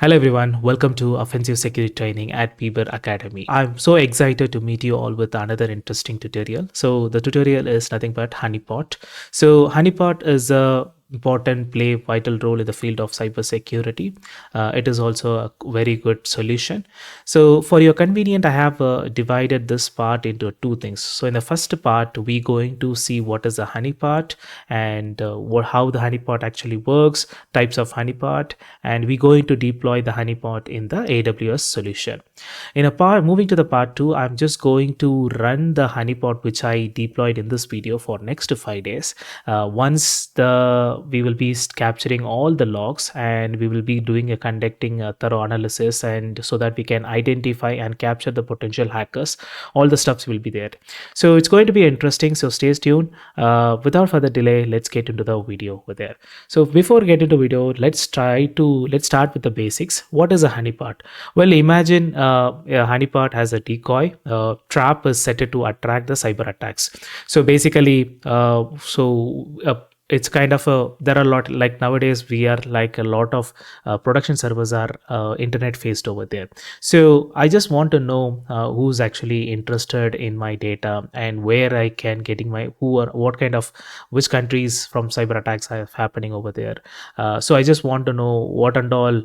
Hello everyone, welcome to Offensive Security Training at Bieber Academy. I'm so excited to meet you all with another interesting tutorial. So the tutorial is nothing but Honeypot. So Honeypot is a important play vital role in the field of cybersecurity. It is also a very good solution. So for your convenience, I have divided this part into two things. So in the first part, we're going to see what is a honeypot and how the honeypot actually works, types of honeypot, and we're going to deploy the honeypot in the AWS solution. In a part, moving to the part two, I'm just going to run the honeypot which I deployed in this video for next 5 days. Once we will be capturing all the logs and we will be conducting a thorough analysis, and so that we can identify and capture the potential hackers. All the stuffs will be there. So it's going to be interesting. So stay tuned. Without further delay, let's get into the video over there. So before getting to video, let's start with the basics. What is a honeypot? Well, imagine a honeypot has a decoy. Trap is set to attract the cyber attacks. So basically, it's kind of there are a lot, like nowadays we are like a lot of production servers are internet faced over there. So I just want to know who's actually interested in my data and where I can getting my what kind of which countries from cyber attacks are happening over there. So I just want to know what and all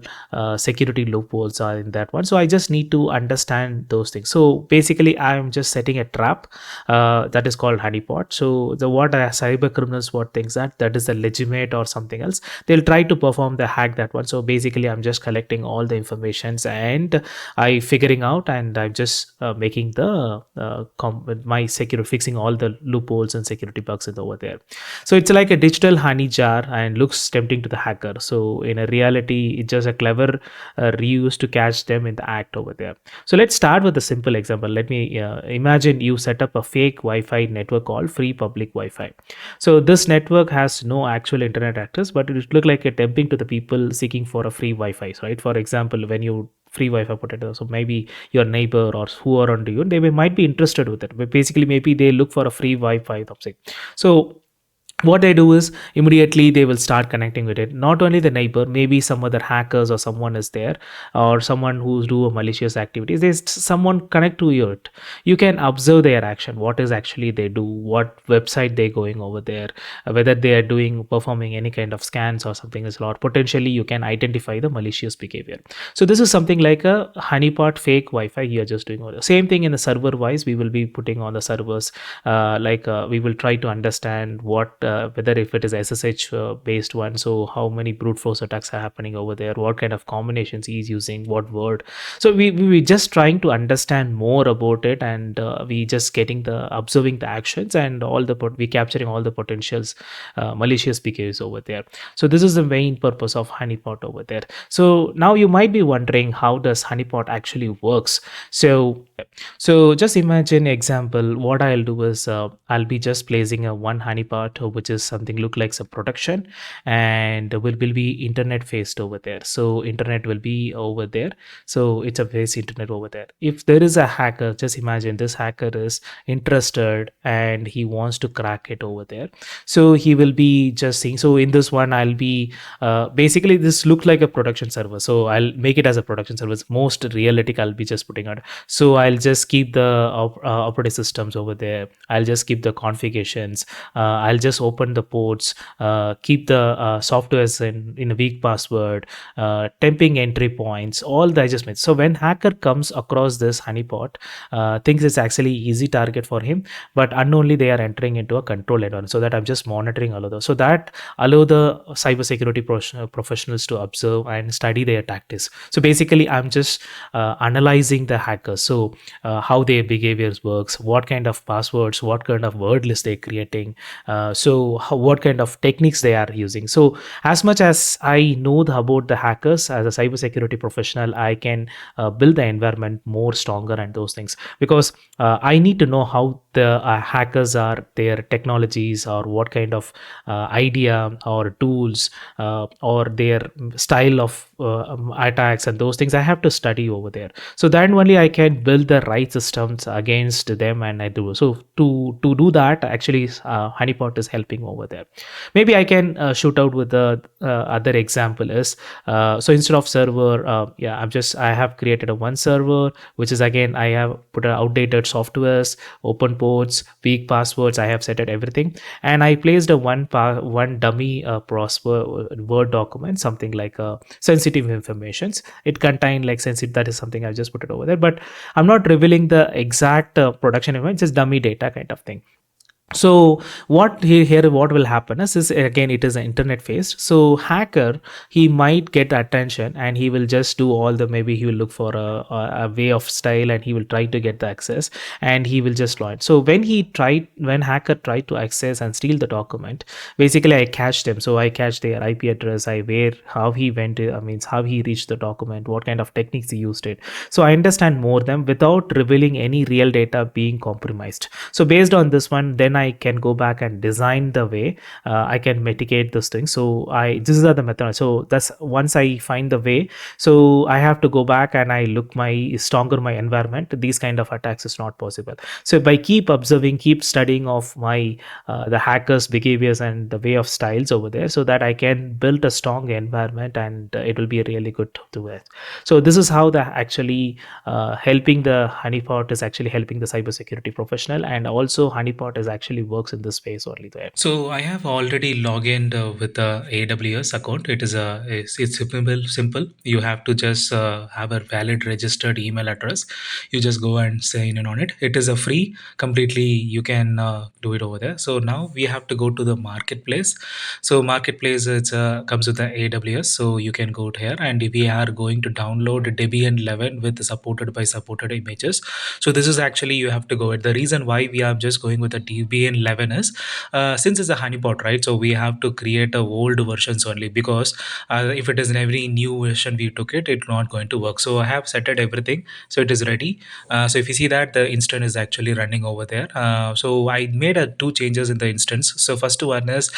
security loopholes are in that one. So I just need to understand those things. So basically I'm just setting a trap that is called honeypot. So the what cyber criminals what thinks that is the legitimate or something else, they'll try to perform the hack that one. So basically I'm just collecting all the informations and I figuring out, and I'm just making the my security, fixing all the loopholes and security bugs in over there. So it's like a digital honey jar and looks tempting to the hacker. So in a reality, it's just a clever reuse to catch them in the act over there. So let's start with a simple example. Let me imagine you set up a fake Wi-Fi network called free public Wi-Fi. So this network has no actual internet access, but it look like a tempting to the people seeking for a free Wi-Fi, right? For example, when you free Wi-Fi potato, so maybe your neighbor or who are under you, they might be interested with it, but basically maybe they look for a free Wi-Fi something. So what they do is immediately they will start connecting with it. Not only the neighbor, maybe some other hackers or someone is there, or someone who's do a malicious activities, there's someone connect to it. You can observe their action, what is actually they do, what website they're going over there, whether they are performing any kind of scans or something as well, or potentially you can identify the malicious behavior. So this is something like a honeypot fake Wi-Fi you're just doing over there. Same thing in the server wise, we will be putting on the servers, we will try to understand what whether if it is SSH based one, so how many brute force attacks are happening over there, what kind of combinations he's using, what word. So we just trying to understand more about it, and we just getting the observing the actions and all the we capturing all the potentials malicious behaviors over there. So this is the main purpose of honeypot over there. So now you might be wondering, how does honeypot actually works? So just imagine example, what I'll do is I'll be just placing a one honeypot which is something look like a production, and will be internet faced over there. So internet will be over there. So it's a face internet over there. If there is a hacker, just imagine this hacker is interested and he wants to crack it over there. So he will be just seeing. So in this one, I'll be basically this look like a production server. So I'll make it as a production server. Most realistic I'll be just putting out. So I'll just keep the operating systems over there. I'll just keep the configurations. I'll just open the ports, keep the softwares in a weak password, temping entry points, all the adjustments. So when hacker comes across this honeypot, thinks it's actually easy target for him, but unknowingly they are entering into a control environment. So that I'm just monitoring all of those. So that allow the cybersecurity professionals to observe and study their tactics. So basically I'm just analyzing the hackers. So how their behaviors works, what kind of passwords, what kind of word list they're creating, what kind of techniques they are using. So as much as I know about the hackers as a cybersecurity professional, I can build the environment more stronger and those things, because I need to know how the hackers are, their technologies, or what kind of idea or tools or their style of attacks and those things, I have to study over there. So then only I can build the right systems against them, and I do. So to do that, actually, Honeypot is helping over there. Maybe I can shoot out with the other example is, so instead of server, yeah, I have created a one server, which is, again, I have put outdated softwares, open ports, weak passwords, I have set it everything, and I placed a one dummy word document, something like sensitive informations. It contained like sensitive, that is something I just put it over there, but I'm not revealing the exact production environment, just dummy data kind of thing. So here what will happen is again, it is an internet based, so hacker, he might get attention, and he will just do all the, maybe he will look for a way of style, and he will try to get the access, and he will just launch. So when hacker tried to access and steal the document, basically I catch them. So I catch their IP address, I where how he went, I means how he reached the document, what kind of techniques he used it. So I understand more them without revealing any real data being compromised. So based on this one, then I can go back and design the way I can mitigate this thing. So this is the method. So that's once I find the way. So I have to go back and I look my environment. These kind of attacks is not possible. So by keep observing, keep studying of my the hackers' behaviors and the way of styles over there, so that I can build a strong environment, and it will be really good to it. So this is how the actually helping the Honeypot is actually helping the cybersecurity professional, and also Honeypot is actually works in this space only there. So I have already logged in with the AWS account. It's simple. You have to just have a valid registered email address. You just go and sign in on it. It is a free completely. You can do it over there. So now we have to go to the marketplace. So marketplace, it's comes with the AWS. So you can go here, and we are going to download Debian 11 with supported images. So this is actually, you have to go. The reason why we are just going with the Debian 11 is since it's a honeypot, right? So we have to create a old versions only, because if it is in every new version we took it, it's not going to work. So I have set it everything, so it is ready. So if you see that the instance is actually running over there, so I made two changes in the instance. So first one is,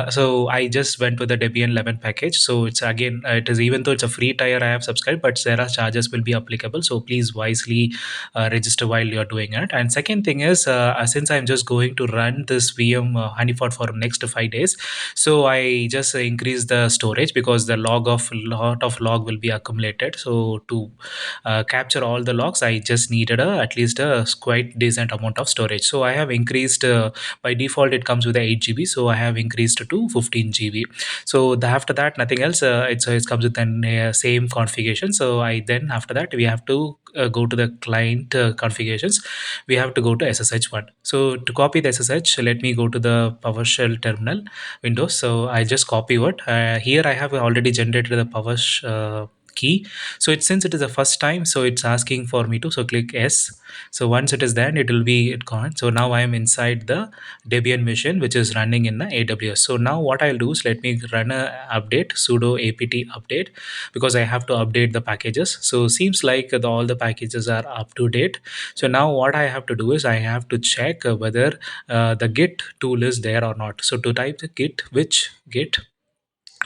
so I just went with the Debian 11 package. So it's again, it is, even though it's a free tier I have subscribed, but there are charges will be applicable. So please wisely register while you're doing it. And second thing is, since I'm just going to run this VM honeypot for next 5 days, so I just increase the storage, because the lot of log will be accumulated. So to capture all the logs, I just needed at least a quite decent amount of storage. So I have increased, by default it comes with a 8 GB, so I have increased to 15 GB. So after that, nothing else, it comes with an same configuration. So I then after that, we have to go to the client configurations. We have to go to SSH1. So to copy the SSH, let me go to the PowerShell terminal window. So I just copy it. Here I have already generated the key. So since it is the first time, so it's asking for me to, so click S. So once it is done, it will be it gone. So now I am inside the Debian machine, which is running in the AWS. So now what I'll do is, let me run a update, sudo apt update, because I have to update the packages. So seems like all the packages are up to date. So now what I have to do is, I have to check whether the git tool is there or not. So to type the git, which git.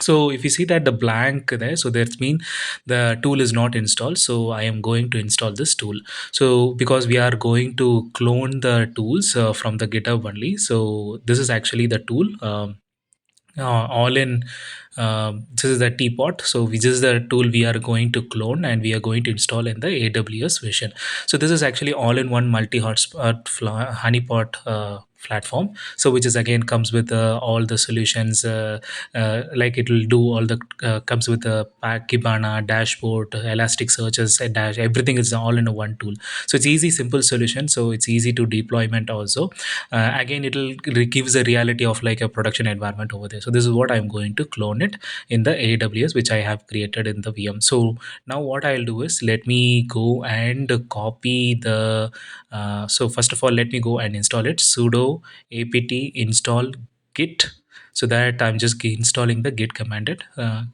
So if you see that the blank there, so that's mean the tool is not installed. So I am going to install this tool. So because we are going to clone the tools from the GitHub only. So this is actually the tool. All in This is the teapot. So this is the tool we are going to clone, and we are going to install in the AWS vision. So this is actually all in one multi hotspot honeypot platform. So which is again comes with all the solutions, like it will do all the comes with the Kibana dashboard, elastic searches, and dash, everything is all in a one tool. So it's easy, simple solution. So it's easy to deployment also. Again, it gives a reality of like a production environment over there. So this is what I'm going to clone it in the AWS, which I have created in the VM. So now what I'll do is, let me go and copy the so first of all, let me go and install it, sudo apt install git. So that I'm just installing the git commanded.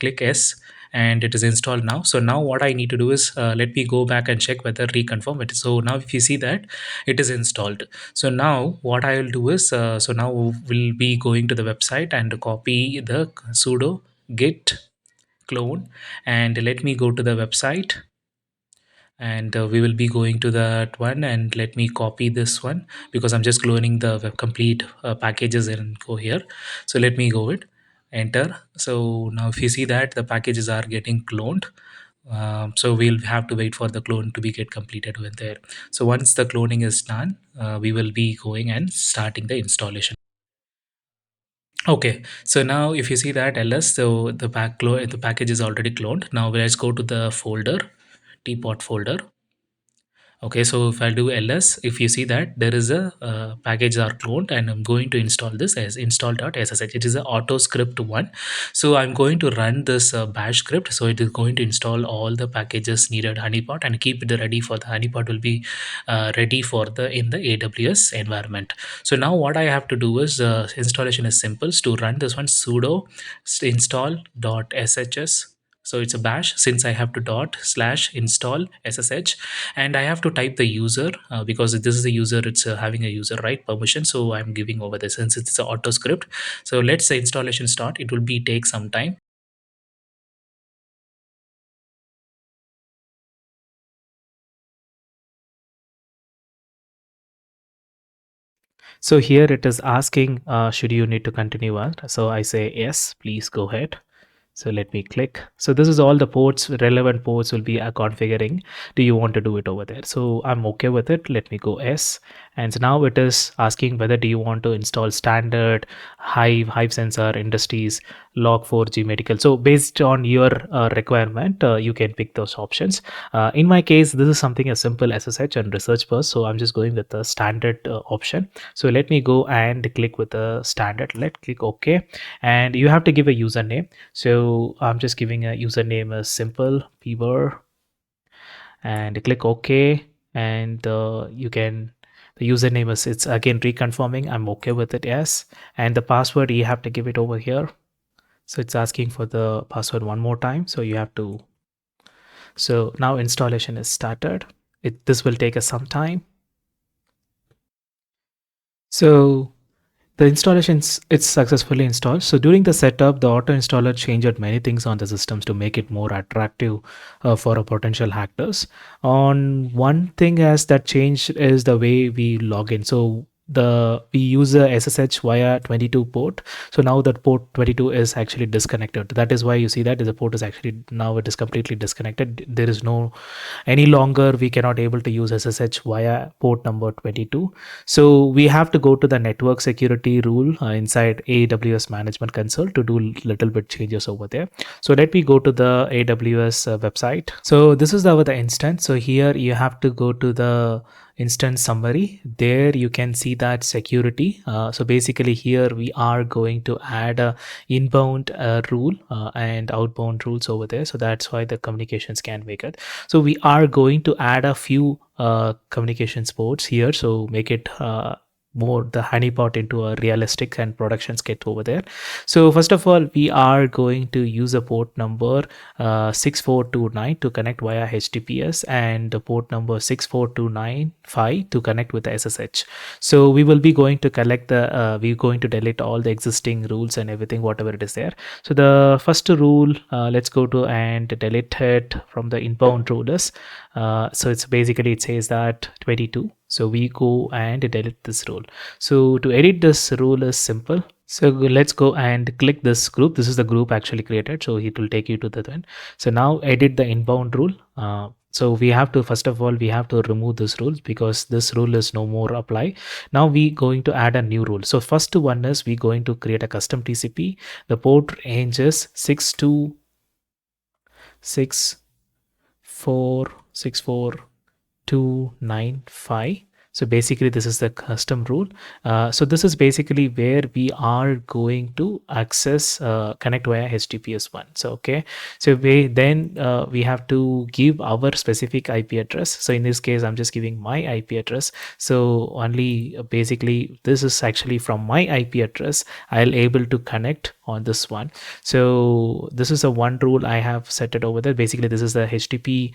Click S, and it is installed now. So now what I need to do is, let me go back and check whether reconfirm it. So now if you see that it is installed. So now what I will do is, so now we'll be going to the website and copy the sudo git clone, and let me go to the website, and we will be going to that one, and let me copy this one because I'm just cloning the complete packages and go here. So let me go it, enter. So now if you see that the packages are getting cloned, so we'll have to wait for the clone to be get completed with there. So once the cloning is done, we will be going and starting the installation. Okay, so now if you see that ls, so the package is already cloned. Now let's go to the folder, teapot folder. Okay, so if I do ls, if you see that there is a package are cloned, and I'm going to install this as install.ssh. It is a auto script one. So I'm going to run this bash script. So it is going to install all the packages needed honeypot and keep it ready for the honeypot will be ready for the in the AWS environment. So now what I have to do is installation is simple. To run this one, sudo install.shs. So it's a bash, since I have to dot slash install ssh, and I have to type the user because this is a user, it's having a user right permission. So I'm giving over this since it's an auto script. So let's say installation start. It will be take some time. So here it is asking, should you need to continue on? So I say yes, please go ahead. So let me click. So this is all the ports, relevant ports will be configuring. Do you want to do it over there? So I'm okay with it. Let me go S. And so now it is asking whether do you want to install standard, Hive sensor, industries, log4j medical. So based on your requirement, you can pick those options. In my case, this is something as simple as SSH and research first. So I'm just going with the standard option. So let me go and click with the standard. Let's click OK. And you have to give a username. So I'm just giving a username as simple Bieber, and click OK. And you can, the username is, it's again reconfirming. I'm okay with it, yes. And the password, you have to give it over here. So it's asking for the password one more time. So you have to, so now installation is started. This will take us some time. So the installations, it's successfully installed. So during the setup, the auto installer changed many things on the systems to make it more attractive for a potential hackers. On one thing as that changed is the way we log in. So we use a SSH via 22 port. So now that port 22 is actually disconnected. That is why you see that the port is actually now it is completely disconnected. There is no any longer we cannot able to use SSH via port number 22. So we have to go to the network security rule inside AWS management console to do little bit changes over there. So let me go to the AWS website. So this is the instance. So here you have to go to the instance summary. There you can see that security. So basically here we are going to add a inbound rule and outbound rules over there. So that's why the communications can make it. So we are going to add a few communications ports here. So make it more the honeypot into a realistic and production sketch over there. So first of all, we are going to use a port number 6429 to connect via HTTPS, and the port number 64295 to connect with the SSH. So we will be going to collect the we're going to delete all the existing rules and everything whatever it is there. So the first rule, let's go to and delete it from the inbound rule is so it's basically it says that 22. So we go and delete this rule. So to edit this rule is simple. So let's go and click this group. This is the group actually created. So it will take you to the end. So now edit the inbound rule. So we have to, first of all, we have to remove this rule because this rule is no more apply. Now we going to add a new rule. So first one is we going to create a custom TCP. The port range is 626464295. So basically this is the custom rule. So this is basically where we are going to access connect via HTTPS 1. So okay, so we have to give our specific IP address. So in this case I'm just giving my IP address. So only basically this is actually from my IP address I'll able to connect on this one. So this is a one rule I have set it over there. Basically this is the HTTP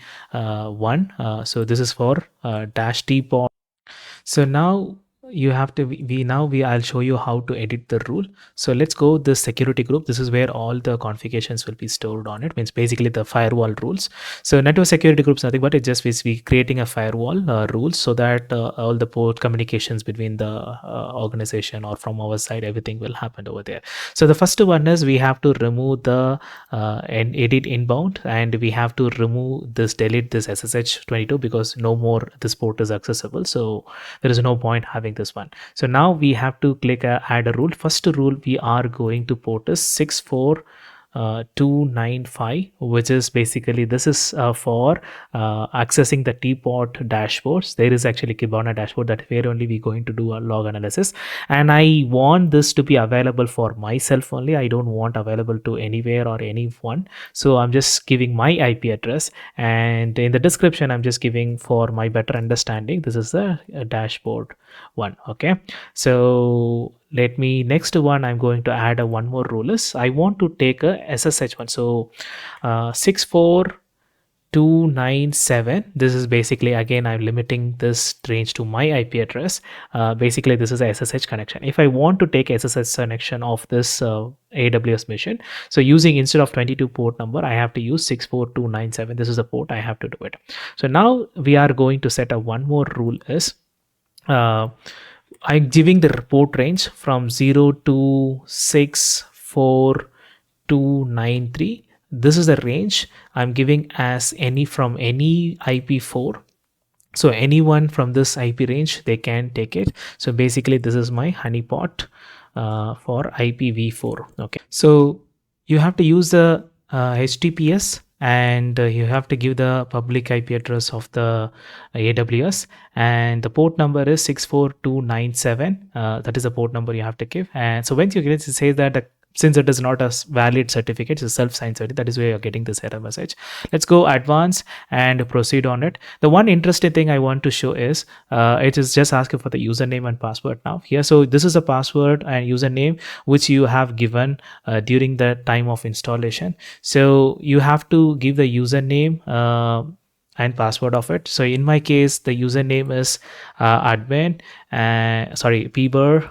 one. So this is for -t port. So now you have to I'll show you how to edit the rule. So let's go this security group. This is where all the configurations will be stored on it, means basically the firewall rules. So network security groups nothing but it just basically creating a firewall rules, so that all the port communications between the organization or from our side, everything will happen over there. So the first one is we have to remove the and edit inbound, and we have to remove this, delete this SSH22, because no more this port is accessible, so there is no point having this one. So now we have to click add a rule. First rule we are going to port is 64295, which is basically this is for accessing the teapot dashboards. There is actually Kibana dashboard that where only we going to do a log analysis, and I want this to be available for myself only. I don't want available to anywhere or anyone, so I'm just giving my IP address, and in the description I'm just giving for my better understanding, this is a dashboard one. Okay, so let me next one I'm going to add a one more rule is I want to take a SSH one. So 64297, this is basically again I'm limiting this range to my IP address. Basically this is a SSH connection. If I want to take SSH connection of this AWS machine, so using instead of 22 port number I have to use 64297. This is the port I have to do it. So now we are going to set a one more rule is I'm giving the port range from 0 to 64293. This is the range I'm giving as any from any IP4. So anyone from this IP range, they can take it. So basically this is my honeypot for IPv4. Okay. So you have to use the HTTPS, and you have to give the public IP address of the AWS, and the port number is 64297. That is the port number you have to give. And so when you get it, say that since it is not a valid certificate, it's a self-signed certificate, that is where you're getting this error message. Let's go advance and proceed on it. The one interesting thing I want to show is it is just asking for the username and password now here. So this is a password and username which you have given during the time of installation. So you have to give the username and password of it. So in my case, the username is admin, pber,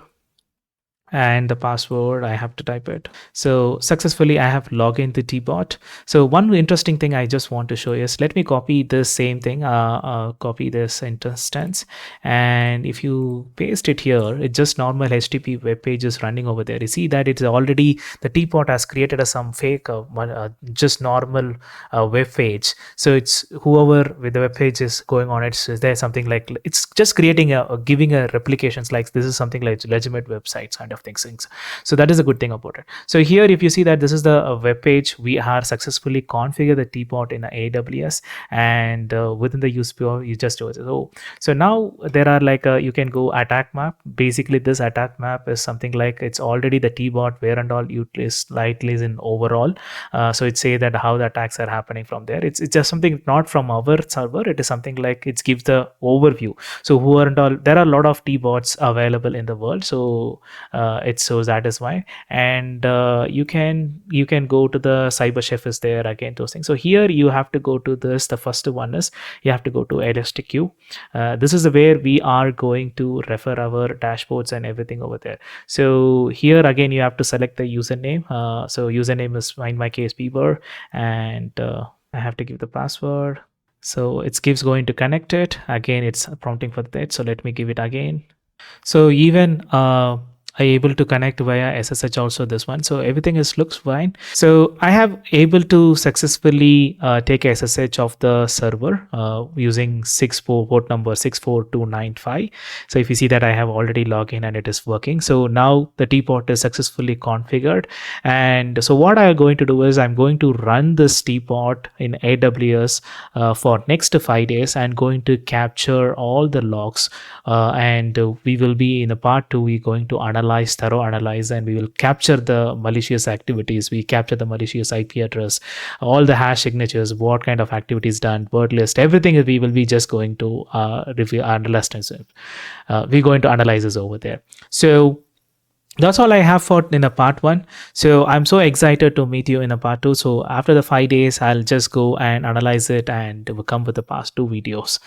and the password I have to type it. So successfully I have logged in the teapot. So one interesting thing I just want to show is, let me copy this same thing, copy this instance, and if you paste it here, it's just normal HTTP web page is running over there. You see that it's already, the teapot has created some fake just normal web page. So it's whoever with the web page is going on, it's there something like, it's just creating giving a replications like this is something like legitimate websites kind of things. So that is a good thing about it. So here if you see that this is the web page, we are successfully configured the teapot in AWS, and within the USPO you just do it. So now there are like you can go attack map. Basically this attack map is something like it's already the teapot where and all you slightly is in overall. So it say that how the attacks are happening from there. It's just something not from our server. It is something like it gives the overview. So who are and all, there are a lot of teapots available in the world. So it shows that is why, and you can go to the cyber chef is there again, those things. So here you have to go to this. The first one is you have to go to LSTQ. This is where we are going to refer our dashboards and everything over there. So here again you have to select the username. So username is in my case Bieber, and I have to give the password. So it gives going to connect it again. It's prompting for that. So let me give it again. So even I able to connect via SSH also this one. So everything looks fine. So I have able to successfully take SSH of the server using port number 64295. So if you see that I have already logged in and it is working. So now the teapot is successfully configured. And so what I am going to do is I'm going to run this teapot in AWS for next 5 days and going to capture all the logs. And we will be in the part 2, we're going to thorough analyze, and we will capture the malicious activities. We capture the malicious IP address, all the hash signatures, what kind of activities done, word list, everything we will be just going to review, analyze. We're going to analyze this over there. So that's all I have for in a part 1. So I'm so excited to meet you in a part 2. So after the 5 days, I'll just go and analyze it and come with the past 2 videos.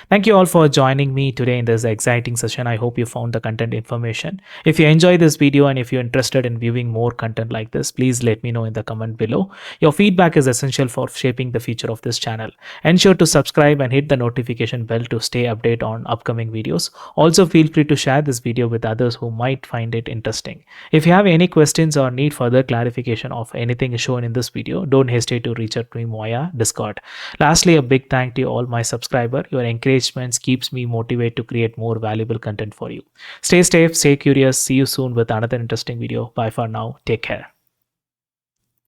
Thank you all for joining me today in this exciting session. I hope you found the content information. If you enjoyed this video and if you're interested in viewing more content like this, please let me know in the comment below. Your feedback is essential for shaping the future of this channel. Ensure to subscribe and hit the notification bell to stay updated on upcoming videos. Also, feel free to share this video with others who might find it interesting. If you have any questions or need further clarification of anything shown in this video, don't hesitate to reach out to me via Discord. Lastly, a big thank to all my subscribers. Your encouragement keeps me motivated to create more valuable content for you. Stay safe, stay curious. See you soon with another interesting video. Bye for now. Take care.